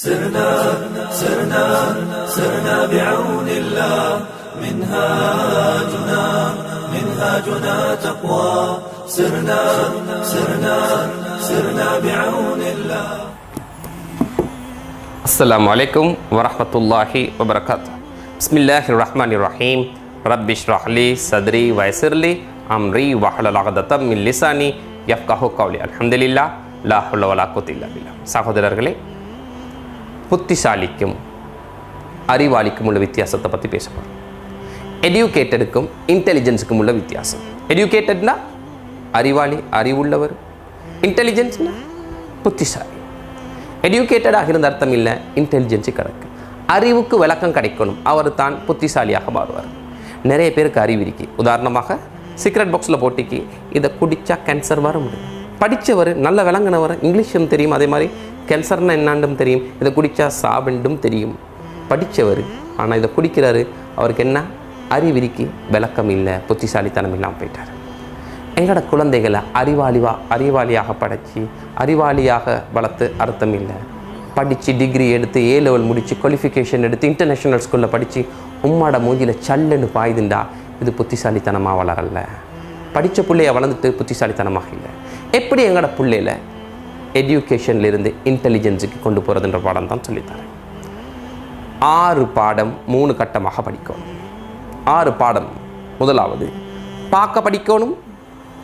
سرنا سرنا سرنا بعون الله منهاجنا تقوى سرنا سرنا سرنا بعون الله. السلام عليكم ورحمة الله وبركاته. بسم الله الرحمن الرحيم. رب اشرح لي صدري ويسر لي أمري واحلل عقدة من لساني يفقهوا قولي. الحمد لله لا حول ولا قوة إلا بالله. சகோதரர்களே, புத்திசாலிக்கும் அறிவாளிக்கும் உள்ள வித்தியாசத்தை பற்றி பேச போகிறோம். எடியூகேட்டடுக்கும் இன்டெலிஜென்ஸுக்கும் உள்ள வித்தியாசம். எடியூகேட்டட்னா அறிவாளி, அறிவுள்ளவர். இன்டெலிஜென்ஸ்னா புத்திசாலி. எடியூகேட்டடாக இருந்த அர்த்தம் இல்லை, இன்டெலிஜென்ஸு கிடக்கு. அறிவுக்கு விளக்கம் கிடைக்கணும், அவர் தான் புத்திசாலியாக மாறுவார். நிறைய பேருக்கு அறிவு இருக்கு. உதாரணமாக சீக்ரெட் பாக்ஸில் போட்டிக்கு இதை குடித்தா கேன்சர் வர முடியும். படித்தவர், நல்ல விளங்கினவர், இங்கிலீஷும் தெரியும், அதே மாதிரி கேன்சர்னா என்னாண்டும் தெரியும், இதை குடித்தா சாவெண்டும் தெரியும். படித்தவர், ஆனால் இதை குடிக்கிறாரு, அவருக்கு என்ன அறிவிரிக்கு விளக்கம் இல்லை, புத்திசாலித்தனம் இல்லாமல் போயிட்டார். எங்களோட குழந்தைகளை அறிவாளியாக படைச்சி அறிவாளியாக வளர்த்து அர்த்தம் இல்லை. படித்து டிகிரி எடுத்து A லெவல் முடித்து குவாலிஃபிகேஷன் எடுத்து இன்டர்நேஷ்னல் ஸ்கூலில் படித்து உம்மாட மூஞ்சியில் சல்லுன்னு பாய்துண்டா இது புத்திசாலித்தனமாக வளரல. படித்த பிள்ளைய வளர்ந்துட்டு புத்திசாலித்தனமாக இல்லை. எப்படி எங்களோட பிள்ளையில் எடியூகேஷன்லேருந்து இன்டெலிஜென்ஸுக்கு கொண்டு போகிறதுன்ற பாடம் தான் சொல்லித்தரேன். 6 பாடம் 3 கட்டமாக படிக்கணும். 6 பாடம். முதலாவது பார்க்க படிக்கணும்,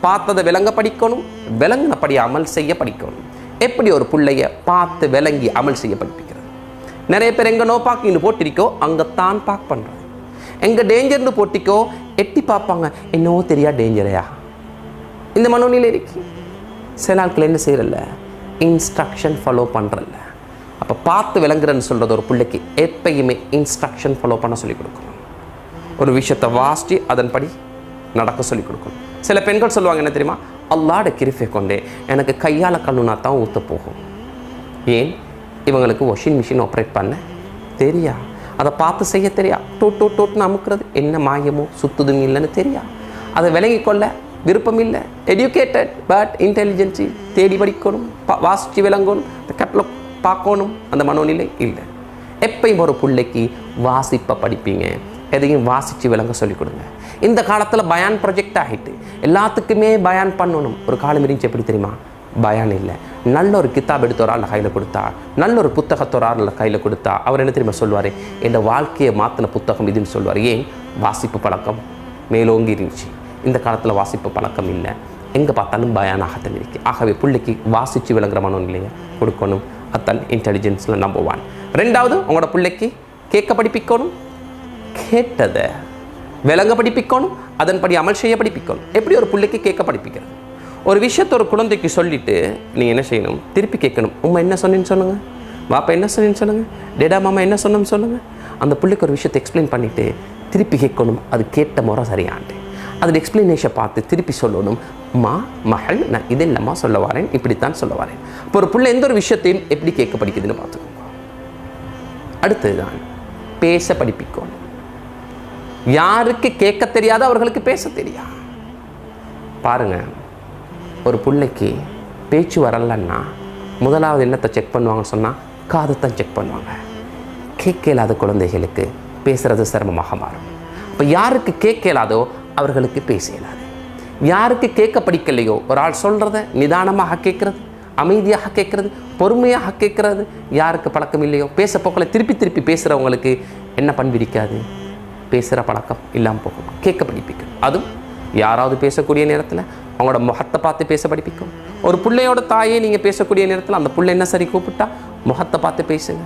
பார்த்ததை விளங்க படிக்கணும், விளங்கினபடி அமல் செய்ய படிக்கணும். எப்படி ஒரு பிள்ளைய பார்த்து விளங்கி அமல் செய்ய படிப்பிக்கிறது? நிறைய பேர் எங்கே நோ பார்க்கின்னு போட்டிருக்கோ அங்கத்தான் பார்க் பண்ணுறது. எங்கே டேஞ்சர்னு போட்டிக்கோ எட்டி பார்ப்பாங்க, என்னவோ தெரியா டேஞ்சரையா. இந்த மனோநிலை இருக்கு. சில ஆட்கள் என்ன செய்யறதில்ல, இன்ஸ்ட்ரக்ஷன் ஃபாலோ பண்ணுறதில்ல. அப்போ பார்த்து விளங்குறன்னு சொல்கிறது ஒரு பிள்ளைக்கு எப்பயுமே இன்ஸ்ட்ரக்ஷன் ஃபாலோ பண்ண சொல்லிக் கொடுக்கணும். ஒரு விஷயத்தை வாசித்து அதன்படி நடக்க சொல்லிக் கொடுக்கணும். சில பெண்கள் சொல்லுவாங்க, என்ன தெரியுமா, அல்லாட கிருபை கொண்டே எனக்கு கையால் கண்ணுனா தான் ஊற்ற போகும். ஏன்? இவங்களுக்கு வாஷிங் மிஷின் ஆப்ரேட் பண்ண தெரியா, அதை பார்த்து செய்ய தெரியா, டோட்டுன்னு அமுக்கிறது என்ன மாயமோ சுத்துதுங்க இல்லைன்னு தெரியா, அதை விளங்கி கொள்ள விருப்பம் இல்லை. எடியூகேட்டட் பட் இன்டெலிஜென்சி தேடி படிக்கணும், வாசித்து விளங்கணும், கேட்டலாக் பார்க்கணும், அந்த மனோநிலை இல்லை. எப்பயும் ஒரு பிள்ளைக்கு வாசிப்பை படிப்பீங்க, எதையும் வாசித்து விளங்க சொல்லிக் கொடுங்க. இந்த காலத்தில் பயான் ப்ரொஜெக்ட் ஆகிட்டு எல்லாத்துக்குமே பயான் பண்ணணும். ஒரு காலம் இருந்துச்சு, எப்படி தெரியுமா, பயான் இல்லை. நல்ல ஒரு கித்தாப் எடுத்து ஒரு ஆள் கையில் கொடுத்தா, நல்ல ஒரு புத்தகத்தை ஒரு ஆள் கையில் கொடுத்தா அவர் என்ன தெரியுமா சொல்லுவார், என் வாழ்க்கையை மாற்றின புத்தகம் இதுன்னு சொல்லுவார். ஏன்? வாசிப்பு பழக்கம் மேலோங்கி இருந்துச்சு. இந்த காலத்தில் வாசிப்பு பழக்கம் இல்லை, எங்கே பார்த்தாலும் பயானாகத்தான் இருக்கு. ஆகவே பிள்ளைக்கு வாசித்து விளங்குற மனோநிலையை கொடுக்கணும். அத்தான் இன்டெலிஜென்ஸில் நம்பர் 1. 2வது, உங்களோட பிள்ளைக்கு கேட்க படிப்பிக்கணும், கேட்டதை விளங்க படிப்பிக்கணும், அதன்படி அமல் செய்ய படிப்பிக்கணும். எப்படி ஒரு பிள்ளைக்கு கேட்க படிப்பிக்கிறது? ஒரு விஷயத்தை ஒரு குழந்தைக்கு சொல்லிவிட்டு நீங்கள் என்ன செய்யணும், திருப்பி கேட்கணும். உம்மா என்ன சொன்னீன்னு சொல்லுங்கள், பாப்பா என்ன சொன்னீன்னு சொல்லுங்கள், டேடா மாமா என்ன சொன்னோன்னு சொல்லுங்கள். அந்த பிள்ளைக்கு ஒரு விஷயத்தை எக்ஸ்பிளைன் பண்ணிவிட்டு திருப்பி கேட்கணும். அது கேட்ட முறை சரியான்ட்டு அதில் எக்ஸ்பிளனேஷன் பார்த்து திருப்பி சொல்லணும். மா மகள் நான் இது இல்லைம்மா சொல்ல வரேன், இப்படித்தான் சொல்ல வரேன். இப்போ ஒரு பிள்ளை எந்த ஒரு விஷயத்தையும் எப்படி கேட்க படிக்குதுன்னு பார்த்துக்கோங்க. அடுத்ததுதான் பேச படிப்பிக்கணும். யாருக்கு கேட்க தெரியாதோ அவர்களுக்கு பேச தெரியா. பாருங்க, ஒரு பிள்ளைக்கு பேச்சு வரலன்னா முதலாவது என்னத்தை செக் பண்ணுவாங்கன்னு சொன்னால் காதைத்தான் செக் பண்ணுவாங்க. கேட்க இயலாத குழந்தைகளுக்கு பேசுறது சிரமமாக மாறும். இப்போ யாருக்கு கேட்க இயலாதோ அவர்களுக்கு பேச இயலாது. யாருக்கு கேட்க படிக்கலையோ ஒரு ஆள் சொல்கிறத நிதானமாக கேட்குறது, அமைதியாக கேட்குறது, பொறுமையாக கேட்குறது யாருக்கு பழக்கம் இல்லையோ, பேச போக்கில் திருப்பி பேசுகிறவங்களுக்கு என்ன பண்பிடிக்காது, பேசுகிற பழக்கம் இல்லாமல் போகும். கேட்க படிப்பிக்கும். அதுவும் யாராவது பேசக்கூடிய நேரத்தில் அவங்களோட முகத்தை பார்த்து பேச படிப்பிக்கும். ஒரு பிள்ளையோட தாயே நீங்கள் பேசக்கூடிய நேரத்தில் அந்த பிள்ளை என்ன சரி கூப்பிட்டா முகத்தை பார்த்து பேசுங்க.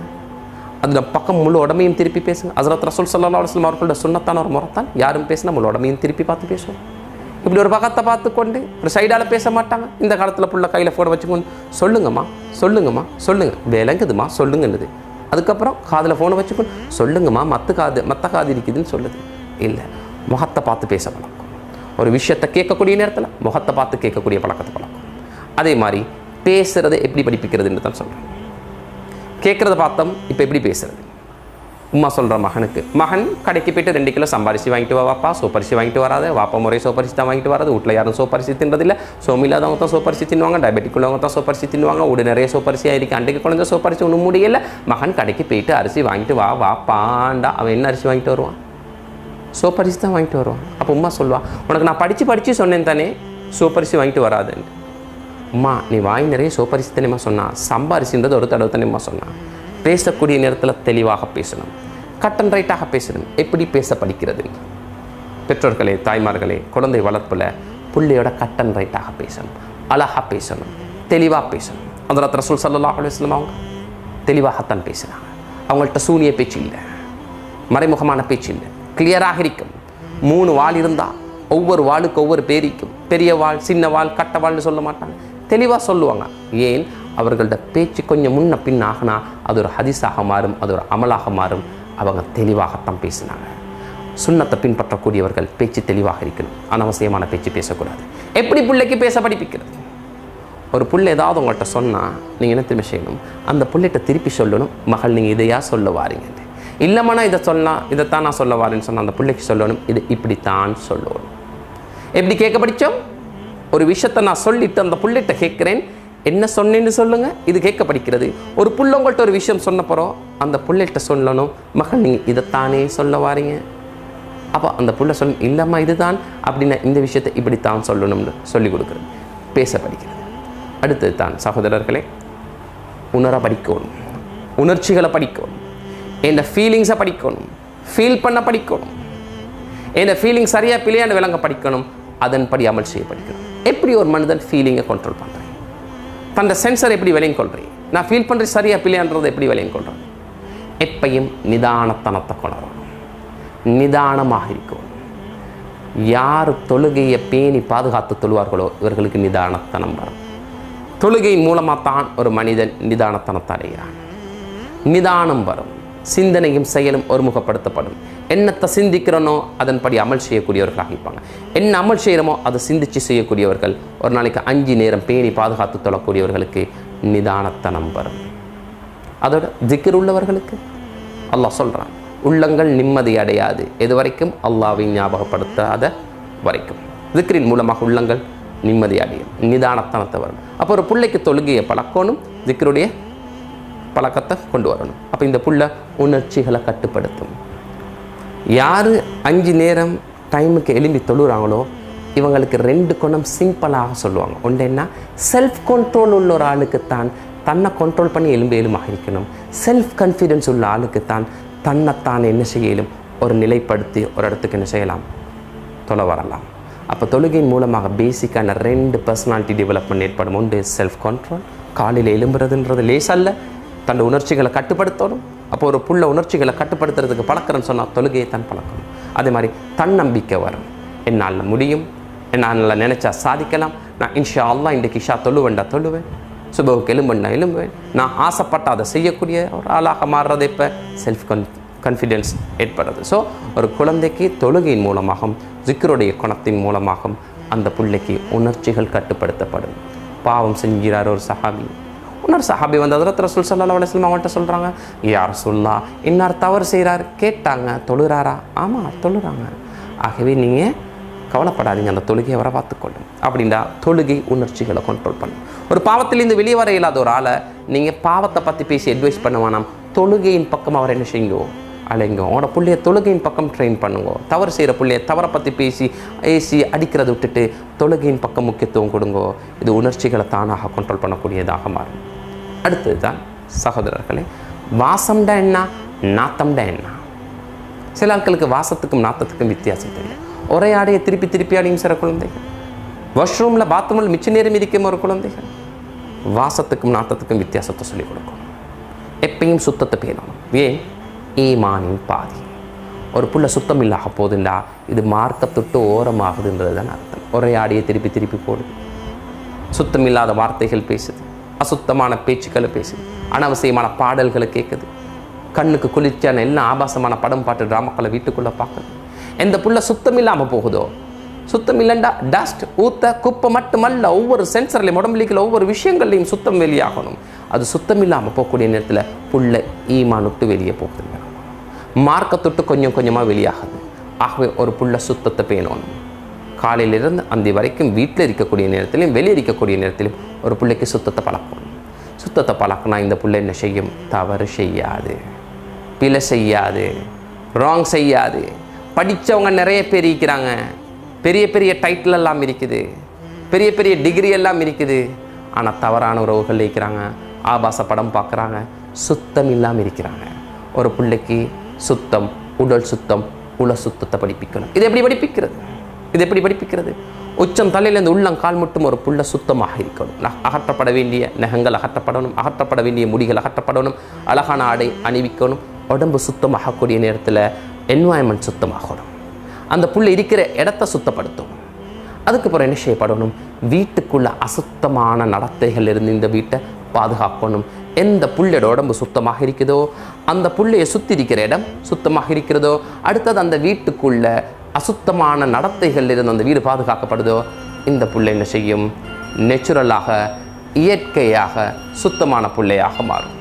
அதில் பக்கம் முழு உடமையும் திருப்பி பேசுங்க. ஹஸரத் ரசூல் ஸல்லல்லாஹு அலைஹி வஸல்லம் அவர்களோட சுன்னத்தான ஒரு முறைத்தான் யாரும் பேசினா முழு உடமையும் திருப்பி பார்த்து பேசுவோம். இப்படி ஒரு பக்கத்தை பார்த்து கொண்டு ஒரு சைடால் பேச மாட்டாங்க. இந்த காலத்தில் புள்ள கையில் ஃபோனை வச்சுக்கொண்டு சொல்லுங்கம்மா விளங்குதுமா சொல்லுங்கன்னுது. அதுக்கப்புறம் காதில் ஃபோனை வச்சுக்கொண்டு சொல்லுங்கம்மா மற்ற காது இருக்குதுன்னு சொல்லுது. இல்லை, முகத்தை பார்த்து பேச பழக்கம். ஒரு விஷயத்தை கேட்கக்கூடிய நேரத்தில் முகத்தை பார்த்து கேட்கக்கூடிய பழக்கத்தை பழக்கம். அதே மாதிரி பேசுகிறத எப்படி படிப்பிக்கிறதுன்னு தான் சொல்கிறேன். கேட்குறத பார்த்தோம், இப்போ எப்படி பேசுகிறது? உம்மா சொல்கிற மகனுக்கு, மகன் கடைக்கு போய்ட்டு 2 கிலோ சம்பாரிச்சு வாங்கிட்டு வாப்பா, சோப்பரிசி வாங்கிட்டு வராது, வாப்பா முறை சோப்பரிசி தான் வாங்கிட்டு வராது, வீட்டில் யாரும் சோப்பரிசி தின்றதில்லை, சோமில்லாதவங்க தான் சோப்பரிசி தின்னுவாங்க, டயபெட்டிக் உள்ளவங்க தான் சோப்பரிசி தின்னுவாங்க, வீடு நிறைய சோப்பரிசி ஆயிருக்கு, அன்றைக்கு குழந்தை சோப்பரிசி ஒன்றும் முடியலை, மகன் கடைக்கு போய்ட்டு அரிசி வாங்கிட்டு வாப்பாண்டா. அவன் என்ன அரிசி வாங்கிட்டு வருவான்? சோப்பரிசி தான் வாங்கிட்டு வருவான். அப்போ உம்மா சொல்லுவாள், உனக்கு நான் படித்து சொன்னேன் தானே சோப்பரிசி வாங்கிட்டு வராதுன்னு. அம்மா நீ வாங்கி நிறைய சோப்பரிசி தானேம்மா சொன்னான், சம்பாரிசின்றது ஒரு தடவை தானேம்மா சொன்னான். பேசக்கூடிய நேரத்தில் தெளிவாக பேசணும், கட் அண்ட் ரைட்டாக பேசணும். எப்படி பேச படிக்கிறது? பெற்றோர்களே, தாய்மார்களே, குழந்தை வளர்ப்பில் பிள்ளையோட கட் அண்ட் ரைட்டாக பேசணும், அழகாக பேசணும், தெளிவாக பேசணும். ஹஜ்ரத் ரசூல் ஸல்லல்லாஹு அலைஹி வஸல்லம் அவங்க தெளிவாகத்தான் பேசுகிறாங்க. அவங்கள்ட்ட சூனிய பேச்சு இல்லை, மறைமுகமான பேச்சு இல்லை, கிளியராக இருக்கும். 3 வாள் இருந்தால் ஒவ்வொரு வாளுக்கு ஒவ்வொரு பேரிக்கும். பெரிய வாள், சின்ன வாள், கட்ட வாள்னு சொல்ல மாட்டாங்க, தெளிவாக சொல்லுவாங்க. ஏன்? அவர்களோட பேச்சு கொஞ்சம் முன்ன பின் ஆகினா அது ஒரு ஹதீஸாக மாறும், அது ஒரு அமலாக மாறும். அவங்க தெளிவாகத்தான் பேசினாங்க. சுன்னத்தை பின்பற்றக்கூடியவர்கள் பேச்சு தெளிவாக இருக்கணும், அனவசியமான பேச்சு பேசக்கூடாது. எப்படி பிள்ளைக்கு பேச படிப்பிக்கிறது? ஒரு பிள்ளை ஏதாவது உங்கள்கிட்ட சொன்னால் நீங்கள் என்ன திரும்ப செய்யணும்? அந்த பிள்ளைகிட்ட திருப்பி சொல்லணும், மகள் நீங்கள் இதையா சொல்ல வாரீங்க, இல்லைம்மா இதை சொல்லலாம், இதைத்தான் நான் சொல்ல வாரேன்னு சொன்னால் அந்த பிள்ளைக்கு சொல்லணும், இது இப்படித்தான் சொல்லணும். எப்படி கேட்க படித்தோம்? ஒரு விஷயத்தை நான் சொல்லிட்டு அந்த பிள்ளைகிட்ட கேட்குறேன், என்ன சொன்னேன்னு சொல்லுங்கள், இது கேட்க படிக்கிறது. ஒரு புள்ள உங்கள்கிட்ட ஒரு விஷயம் சொன்ன போகிறோம், அந்த பிள்ளைகிட்ட சொல்லணும், மகள் நீங்கள் இதைத்தானே சொல்ல வாரீங்க. அப்போ அந்த புள்ள சொல்ல, இல்லைம்மா இதுதான் அப்படின்னா இந்த விஷயத்தை இப்படித்தான் சொல்லணும்னு சொல்லிக் கொடுக்குறது, பேச படிக்கிறது. அடுத்தது தான் சகோதரர்களே, உணர படிக்கணும், உணர்ச்சிகளை படிக்கணும், என் ஃபீலிங்ஸை படிக்கணும், ஃபீல் பண்ண படிக்கணும், என் ஃபீலிங் சரியாக பிள்ளையாண்டு விளங்க படிக்கணும், அதன்படி அமல் செய்ய படிக்கணும். எப்படி ஒரு மனிதன் ஃபீலிங்கை கண்ட்ரோல் பண்ணுறேன், தன்னோட சென்சர் எப்படி விலையும் கொள்றேன், நான் ஃபீல் பண்ணுறது சரியாக பிள்ளையான்றதை எப்படி விலையும் கொள்றேன். எப்பையும் நிதானத்தனத்தை கொணரணும், நிதானமாக இருக்கணும். யார் தொழுகையை பேணி பாதுகாத்து தொழுவார்களோ இவர்களுக்கு நிதானத்தனம் வரும். தொழுகையின் மூலமாக தான் ஒரு மனிதன் நிதானத்தனத்தை அடைகிறான். நிதானம் வரும், சிந்தனையும் செயலும் ஒருமுகப்படுத்தப்படும். என்னத்தை சிந்திக்கிறனோ அதன்படி அமல் செய்யக்கூடியவர்களாக இருப்பாங்க. என்ன அமல் செய்கிறோமோ அதை சிந்தித்து செய்யக்கூடியவர்கள், ஒரு நாளைக்கு 5 நேரம் பேணி பாதுகாத்து தொழக்கூடியவர்களுக்கு நிதானத்தனம் வரும். அதோட திக்ர் உள்ளவர்களுக்கு அல்லாஹ் சொல்கிறான், உள்ளங்கள் நிம்மதி அடையாது எது வரைக்கும் அல்லாஹ்வை ஞாபகப்படுத்தாத வரைக்கும். திக்ரின் மூலமாக உள்ளங்கள் நிம்மதி அடையும், நிதானத்தனத்தை வரும். அப்போ ஒரு பிள்ளைக்கு தொழுகையை பழக்கணும், திக்ருடைய பழக்கத்தை கொண்டு வரணும். அப்போ இந்த புள்ள உணர்ச்சிகளை கட்டுப்படுத்தும். யார் 5 நேரம் டைமுக்கு எழும்பி தொழுகிறாங்களோ இவங்களுக்கு 2 குணம் சிம்பிளாக சொல்லுவாங்க. ஒன்று என்ன? செல்ஃப் கண்ட்ரோல் உள்ள ஒரு ஆளுக்குத்தான் தன்னை கண்ட்ரோல் பண்ணி எலும்பேலுமாக இருக்கணும். செல்ஃப் கான்ஃபிடென்ஸ் உள்ள ஆளுக்குத்தான் தன்னைத்தான் என்ன செய்யலும் ஒரு நிலைப்படுத்தி ஒரு இடத்துக்கு என்ன செய்யலாம், தொலை வரலாம். அப்போ தொழுகையின் மூலமாக பேசிக்கான 2 பர்சனாலிட்டி டெவலப்மெண்ட் ஏற்படும். ஒன்று செல்ஃப் கண்ட்ரோல், காலையில் எழும்புறதுன்றது லேசல்ல, தன் உணர்ச்சிகளை கட்டுப்படுத்தணும். அப்போ ஒரு புள்ள உணர்ச்சிகளை கட்டுப்படுத்துறதுக்கு பழக்கிறன்னு சொன்னால் தொழுகையை தான் பழக்கணும். அதே மாதிரி தன்னம்பிக்கை வரும், என்னால் முடியும், என்னால் நினச்சா சாதிக்கலாம், நான் இன்ஷா அல்லாஹ் இன்றைக்கு இஷா தொழுவேண்டா தொழுவேன், சுபவுக்கு எலும்புன்னா எலும்புவேன், நான் ஆசைப்பட்ட அதை செய்யக்கூடிய ஒரு ஆளாக மாறுறது இப்போ செல்ஃப் கான்ஃபிடென்ஸ் ஏற்படுறது. ஸோ ஒரு குழந்தைக்கு தொழுகையின் மூலமாகவும் ஜிக்ருடைய குணத்தின் மூலமாகவும் அந்த பிள்ளைக்கு உணர்ச்சிகள் கட்டுப்படுத்தப்படும். பாவம் செஞ்சார் ஒரு சஹாபி, இன்னொரு சஹாபி வந்து ஹஜ்ரத் ரசூல் ஸல்லல்லாஹு அலைஹி வஸல்லம் அவங்கள்ட்ட சொல்கிறாங்க, யா ரசூலுல்லாஹ் இன்னார் தவறு செய்கிறார். கேட்டாங்க, தொழுறாரா? ஆமாம் தொழுறாங்க. ஆகவே நீங்கள் கவலைப்படாதீங்க, அந்த தொழுகையை வர பார்த்துக்கொள்ளும் அப்படின்னா தொழுகை உணர்ச்சிகளை கண்ட்ரோல் பண்ணும். ஒரு பாவத்திலேருந்து வெளியே வர இல்லாத ஒரு ஆளை நீங்கள் பாவத்தை பற்றி பேசி அட்வைஸ் பண்ண வேணாம், தொழுகையின் பக்கம் அவர் என்ன செய்யுங்கோ, அலைங்கோ. அவனோட பிள்ளைய தொழுகையின் பக்கம் ட்ரெயின் பண்ணுங்கோ. தவறு செய்கிற பிள்ளைய தவறை பற்றி பேசி ஏசி அடிக்கிறத விட்டுட்டு தொழுகையின் பக்கம் முக்கியத்துவம் கொடுங்கோ. இது உணர்ச்சிகளை தானாக கண்ட்ரோல் பண்ணக்கூடியதாக மாறும். அடுத்தது தான் சகோதரர்களே, வாசம்டா என்ன, நாத்தம்டா என்ன? சில ஆட்களுக்கு வாசத்துக்கும் நாத்தத்துக்கும் வித்தியாசம் தெரியும். ஒரே ஆடையை திருப்பி திருப்பி ஆடியும் சில குழந்தைகள், வாஷ்ரூமில் பாத்ரூமில் மிச்ச நேரம் இருக்கும் ஒரு குழந்தைகள். வாசத்துக்கும் நாத்தத்துக்கும் வித்தியாசத்தை சொல்லிக் கொடுக்கணும். எப்பயும் சுத்தத்தை பேணணும். ஏன்? ஈமானின் பாதி. ஒரு புள்ள சுத்தம் இல்லாக போதுண்டா இது மார்க்கத்தொட்டு ஓரமாகுதுன்றது தான் அர்த்தம். ஒரே ஆடையை திருப்பி திருப்பி போடுது, சுத்தம் இல்லாத வார்த்தைகள் பேசுது, அசுத்தமான பேச்சுக்களை பேசுது, அனாவசியமான பாடல்களை கேட்குது, கண்ணுக்கு குளிர்ச்சியான எல்லாம் ஆபாசமான படம் பாட்டு ட்ராமாக்களை வீட்டுக்குள்ளே பார்க்குது. எந்த புள்ள சுத்தம் இல்லாமல் போகுதோ, சுத்தம் இல்லைண்டா டஸ்ட் ஊத்த குப்பை மட்டுமல்ல, ஒவ்வொரு சென்சர்லையும் உடம்புலிக்கில் ஒவ்வொரு விஷயங்கள்லையும் சுத்தம் வெளியாகணும். அது சுத்தம் இல்லாமல் போகக்கூடிய நேரத்தில் புள்ள ஈமான் விட்டு வெளியே போகுதுங்க. மார்க்கத்தொட்டு கொஞ்சம் கொஞ்சமாக வெளியாகுது. ஆகவே ஒரு புள்ள சுத்தத்தை பேணணும். காலையிலிருந்து அந்த வரைக்கும் வீட்டில் இருக்கக்கூடிய நேரத்திலையும் வெளியே இருக்கக்கூடிய நேரத்திலையும் ஒரு பிள்ளைக்கு சுத்தத்தை பழக்கணும். சுத்தத்தை பழக்கினா இந்த பிள்ளை என்ன செய்யும்? தவறு செய்யாது, பிழை செய்யாது, ராங் செய்யாது. படித்தவங்க நிறைய பேர் இருக்கிறாங்க, பெரிய பெரிய டைட்டில் எல்லாம் இருக்குது, பெரிய பெரிய டிகிரி எல்லாம் இருக்குது. ஆனால் தவறான உறவுகள் இருக்கிறாங்க, ஆபாச படம் பார்க்குறாங்க, சுத்தம் இல்லாமல் இருக்கிறாங்க. ஒரு பிள்ளைக்கு சுத்தம், உடல் சுத்தம், உள சுத்தத்தை படிப்பிக்கணும். இது எப்படி படிப்பிக்கிறது? இது எப்படி படிப்பிக்கிறது? உச்சம் தலையிலேருந்து உள்ளம் கால் மட்டும் ஒரு புள்ள சுத்தமாக இருக்கணும். அகற்றப்பட வேண்டிய நகங்கள் அகற்றப்படணும், அகற்றப்பட வேண்டிய முடிகள் அகற்றப்படணும், அழகான ஆடை அணிவிக்கணும். உடம்பு சுத்தமாகக்கூடிய நேரத்தில் என்வாயன்மெண்ட் சுத்தமாகணும். அந்த புள்ள இருக்கிற இடத்த சுத்தப்படுத்தணும். அதுக்கப்புறம் என்ன செய்யப்படணும்? வீட்டுக்குள்ள அசுத்தமான நடத்தைகள் இருந்து இந்த வீட்டை பாதுகாக்கணும். எந்த புள்ளையோட உடம்பு சுத்தமாக இருக்குதோ, அந்த புள்ளையை சுற்றி இருக்கிற இடம் சுத்தமாக இருக்கிறதோ, அடுத்தது அந்த வீட்டுக்குள்ள அசுத்தமான நடத்தைகள் இருந்து அந்த வீடு பாதுகாக்கப்படுதோ, இந்த புள்ளை என்ன செய்யும்? நேச்சுரலாக, இயற்கையாக சுத்தமான புள்ளையாக மாறும்.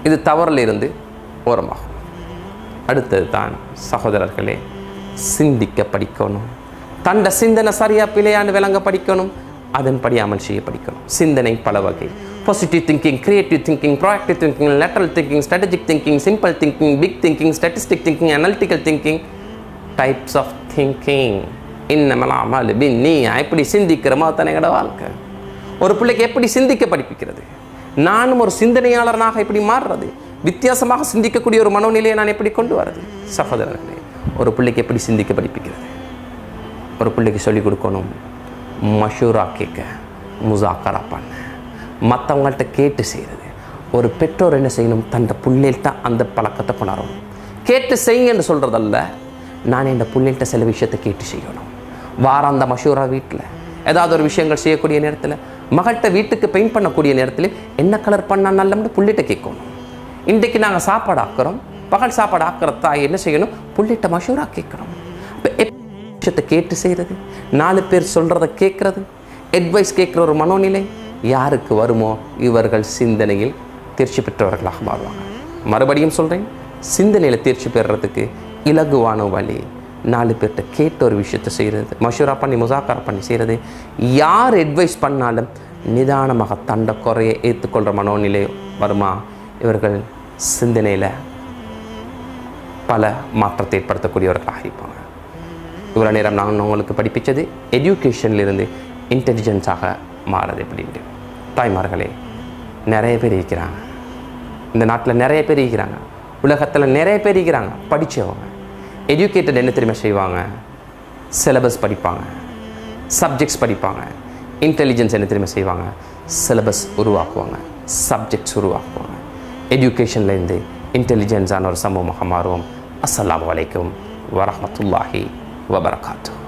இது தவறில் இருந்து ஓரமாகும். அடுத்தது தான் சகோதரர்களே, சிந்திக்க படிக்கணும். தண்ட சிந்தனை சரியா பிழையாண்டு விளங்க படிக்கணும். அதன்படி அமல் செய்ய படிக்கணும். சிந்தனை பல வகை: positive thinking, creative thinking, proactive thinking, lateral thinking, strategic thinking, simple thinking, big thinking, statistic thinking, analytical thinking, types of thinking. இன்னமெல்லாம் நீ எப்படி சிந்திக்கிறோமோ தனோட வாழ்க்கை. ஒரு பிள்ளைக்கு எப்படி சிந்திக்க படிப்பிக்கிறது? நானும் ஒரு சிந்தனையாளனாக எப்படி மாறுறது? வித்தியாசமாக சிந்திக்கக்கூடிய ஒரு மனோநிலையை நான் எப்படி கொண்டு வரது? சகோதரர்களே, ஒரு பிள்ளைக்கு எப்படி சிந்திக்க படிப்பிக்கிறது? ஒரு பிள்ளைக்கு சொல்லிக் கொடுக்கணும், மஷூரா கேட்க, முசாக்கரா பண்ண, மற்றவங்கள்ட்ட கேட்டு செய்கிறது. ஒரு பெற்றோர் என்ன செய்யணும்? தன்னை பிள்ளைகிட்ட அந்த பழக்கத்தை கொண்டாடணும். கேட்டு செய்யுங்கன்னு சொல்கிறதல்ல, நான் என் பிள்ளைகிட்ட சில விஷயத்தை கேட்டு செய்யணும். வாரம் அந்த மஷூரா வீட்டில் ஏதாவது ஒரு விஷயங்கள் செய்யக்கூடிய நேரத்தில், மகள்கிட்ட வீட்டுக்கு பெயிண்ட் பண்ணக்கூடிய நேரத்தில் என்ன கலர் பண்ணால் நல்லம்னு பிள்ளைகிட்ட கேட்கணும். இன்றைக்கு நாங்கள் சாப்பாடு ஆக்குறோம், பகல் சாப்பாடு ஆக்குற தாய் என்ன செய்யணும்? பிள்ளைகிட்ட மஷூரா கேட்கணும். இப்போ விஷயத்தை கேட்டு செய்கிறது, 4 பேர் சொல்கிறத கேட்குறது, அட்வைஸ் கேட்குற ஒரு மனோநிலை யாருக்கு வருமோ இவர்கள் சிந்தனையில் தேர்ச்சி பெற்றவர்களாக மாறுவாங்க. மறுபடியும் சொல்கிறேன், சிந்தனையில் தேர்ச்சி பெறுறதுக்கு இலகுவான வழி 4 பேர்கிட்ட கேட்ட ஒரு விஷயத்தை செய்கிறது, மஷூரா பண்ணி முசாக்கரா பண்ணி செய்கிறது. யார் அட்வைஸ் பண்ணாலும் நிதானமாக தண்டை குறைய ஏற்றுக்கொள்கிற மனோநிலை வருமா, இவர்கள் சிந்தனையில் பல மாற்றத்தை ஏற்படுத்தக்கூடியவர்களாக இருப்பாங்க. இவ்வளோ நேரம் நான் உங்களுக்கு படிப்பித்தது எஜுகேஷன்லேருந்து இன்டெலிஜென்ஸாக மாறுறது எப்படின்ட்டு. தாய்மார்களே, நிறைய பேர் இருக்கிறாங்க, இந்த நாட்டில் நிறைய பேர் இருக்கிறாங்க, உலகத்தில் நிறைய பேர் இருக்கிறாங்க படித்தவங்க. எஜுகேட்டட் என்ன தெரியுமா செய்வாங்க? சிலபஸ் படிப்பாங்க, சப்ஜெக்ட்ஸ் படிப்பாங்க. இன்டெலிஜென்ஸ் என்ன தெரியுமா செய்வாங்க? Syllabus உருவாக்குவாங்க, subjects உருவாக்குவாங்க. எஜுகேஷன்லேருந்து இன்டெலிஜென்ஸான ஒரு சமூகமாக மாறுவோம். அஸ்ஸலாமு அலைக்கும் வரஹ்மத்துல்லாஹி வபரகாத்துஹு.